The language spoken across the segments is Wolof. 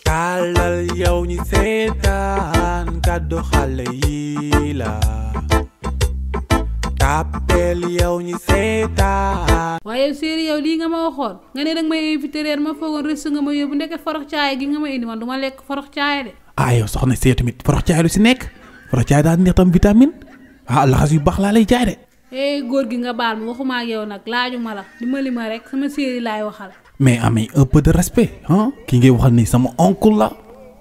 tàllal yow ñi seetaan kàddu xale yi la tàppeel yow ñi seetaan. waaye séeri yow lii nga ma waxoon nga ne danga may invité reer ma foogoon rëstu nga ma yóbbu ndeke forox caay gi nga ma indi man du ma lekk forox caay de. yow soxna see tamit forox caay lu si nekk forox caay daa neex tam vitamine laxas yu baax laa lay jaay de. góor gi nga baal ma waxuma ak yow nag laajuma la dimbali ma rek sama séeri laay waxal. mais amee un peu de respect kii ngay waxal nii sama oncle la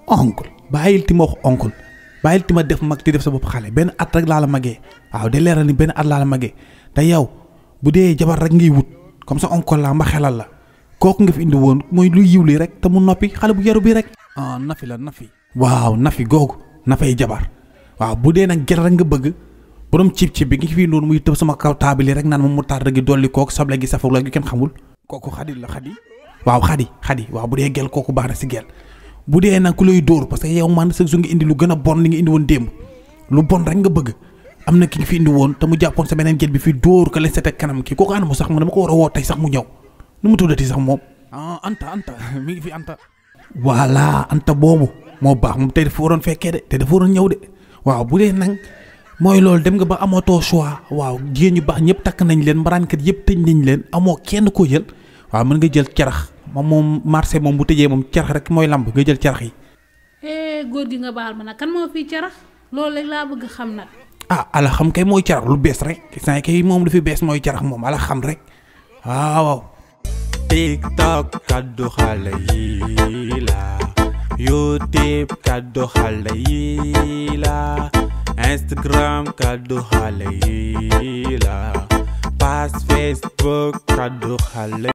oncle bàyyil ti ma wax oncle bàyyil ti ma def mag ti def sa bopp xale benn at rek laa la magee waaw de leeral ni benn at laa la magee te yow bu dee jabar rek ngay wut comme ça oncle la ma xelal la kooku nga fi indi woon mooy lu yiwli rek te mu noppi xale bu yaru bi rek. nafi la nafi. waaw nafi googu nafay jabar waaw bu dee nag gel rek nga bëgg borom cib bi nga fi noonu muy tëb sama kaw taabali rek naan ma mu taar gi dolli kooku soble gi safag la gi kenn xamul kooku xadi la xadi. waaw xadi waaw bu dee gel kooku baax na si gel bu dee nag ku lay dóor parce que yow man sa su nga indi lu gën a bon li nga indi woon démb lu bon rek nga bëgg am na ki nga fi indi woon te mu jàppoon sa beneen gel bi fi dóor ko leen sete kanam kii kooku anamu sax mu dama ko war a woo tey sax mu ñëw nu mu tuddati sax moom. Anta mi ngi fi Anta. voilà Anta boobu moo baax moom tey dafa waroon fekkee de te dafa waroon ñëw de waaw bu dee nag mooy loolu dem nga ba amatoo choix waaw jigéen ñu baax ñëpp takk nañ leen mbaraankat yëpp tëj nañ leen amoo kenn koo jël waaw mën nga jël carax moom marché moom bu tëjee moom carax rek mooy lamb nga jël carax yi. góor gi nga baal ma nag kan moo fi carax loolu rek laa bëgg xam nag. ala xam kay mooy carax lu bees rek saa kay moom lu fi bees mooy carax moom ala xam rek waaw. TikTok kàddu xale yi la YouTube kàddu xale yi la Instagram kàddu xale yi la page Facebook kàddu xale